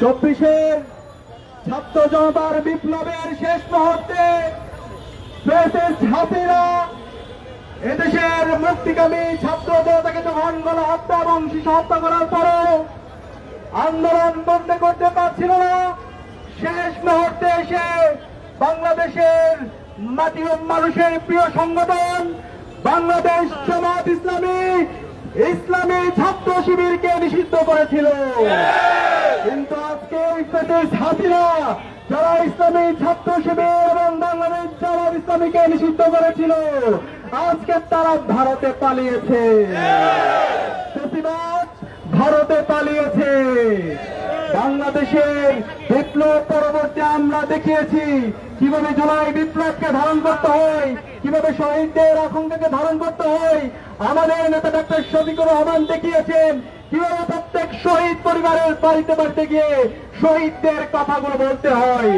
24-এর ছাত্র জনতার বিপ্লবের শেষ মুহূর্তে ফ্যাসিস্ট হাসিনা এদেশের মুক্তিকামী ছাত্র জনতাকে যখন গণহত্যা এবং শিশু হত্যা করার পরেও আন্দোলন বন্ধ করতে পারছিল না, শেষ মুহূর্তে এসে বাংলাদেশের মাটি ও মানুষের প্রিয় সংগঠন বাংলাদেশ জামাত ইসলামী ইসলামী ছাত্র শিবিরকে নিষিদ্ধ করেছিল। কিন্তু আজকে ফ্যাসিস্ট হাসিনা যারা ইসলামী ছাত্র শিবির এবং বাংলাদেশ জামাত ইসলামীকে নিষিদ্ধ করেছিল, আজকে তারা ভারতে পালিয়েছে। প্রতিবাদ ভারতে পালিয়েছে। বাংলাদেশের বিপ্লব পরবর্তী আমরা দেখিয়েছি কিভাবে জুলাই বিপ্লবকে ধারণ করতে হয়, কিভাবে শহীদদের আকাঙ্ক্ষাকে ধারণ করতে হয়। আমাদের নেতা ডক্টর শফিকুর রহমান দেখিয়েছেন কিভাবে প্রত্যেক শহীদ পরিবারের বাড়িতে বাড়িতে গিয়ে শহীদদের কথাগুলো বলতে হয়।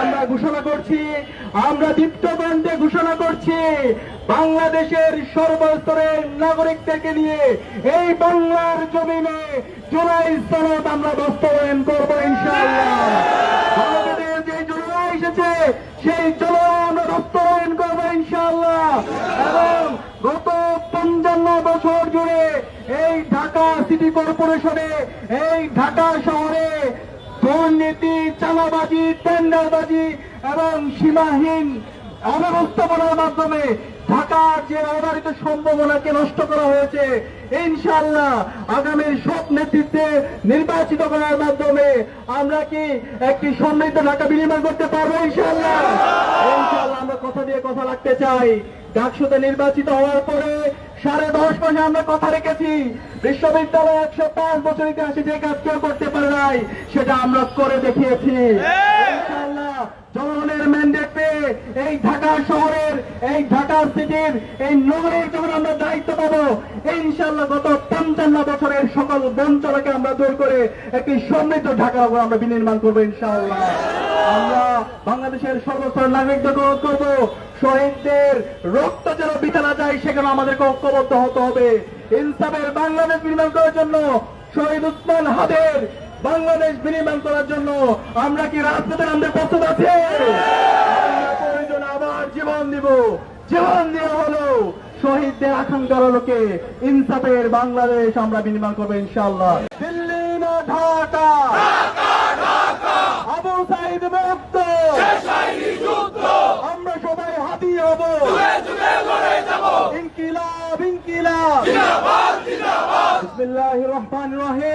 আমরা ঘোষণা করছি, আমরা দীপ্ত কণ্ঠে ঘোষণা করছি, বাংলাদেশের সর্বস্তরের নাগরিকদেরকে নিয়ে এই বাংলার জমিনে জুলাই সনদ আমরা বাস্তবায়ন করবো ইনশাআল্লাহ। আমাদের যে জুলাই এসেছে সেই জুলাই আমরা বাস্তবায়ন করবো ইনশাআল্লাহ। এবং গত 55 বছর জুড়ে এই ঢাকা সিটি কর্পোরেশনে, এই ঢাকা শহরে দুর্নীতি, চাঁদাবাজি, টেন্ডারবাজি এবং সীমাহীন অব্যবস্থাপনার মাধ্যমে ঢাকার যে অবারিত সম্ভাবনাকে নষ্ট করা হয়েছে, ইনশাআল্লাহ আগামীর সব নেতৃত্বে নির্বাচিত করার মাধ্যমে আমরা কি একটি সমৃদ্ধ ঢাকা বিনির্মাণ করতে পারবো ইনশাআল্লাহ। ইনশাআল্লাহ আমরা কথা দিয়ে কথা রাখতে চাই। ডাকসুতে নির্বাচিত হওয়ার পরে 10.5 মাসে আমরা কথা রেখেছি, বিশ্ববিদ্যালয় 105 বছর ইতিহাসে যে কাজ কেউ করতে পারে নাই সেটা আমরা করে দেখিয়েছি। ইনশাআল্লাহ জনগণের ম্যান্ডেট পেয়ে এই ঢাকা শহরের, এই ঢাকা সিটির, এই নগরের যখন আমরা দায়িত্ব পাবো, ইনশাআল্লাহ গত 55 বছরের সকল বঞ্চনাকে আমরা দূর করে একটি সমৃদ্ধ ঢাকা আমরা বিনির্মাণ করবো ইনশাআল্লাহ। আমরা বাংলাদেশের সর্বস্তরের নাগরিকদের অনুরোধ করবো, শহীদদের রক্ত যেন বৃথা না যায় সেখানে আমাদেরকে ঐক্যবদ্ধ হতে হবে। ইনসাফের বাংলাদেশ বিনির্মাণ করার জন্য, শহীদ উসমান হাদের বাংলাদেশ বিনির্মাণ করার জন্য আমরা কি রাজপথে আমাদের প্রস্তুত আছে? আমরা প্রয়োজনে আবার জীবন দিব, জীবন দিয়ে হলো শহীদদের আকাঙ্ক্ষার আলোকে ইনসাফের বাংলাদেশ আমরা বিনির্মাণ করবো ইনশাআল্লাহ। দিল্লি না ঢাকা, আবু সাইদ মুক্ত, আমরা সবাই হাতি হব, ইনকিলাব ইনকিলাব। বিসমিল্লাহির রহমানির রহিম।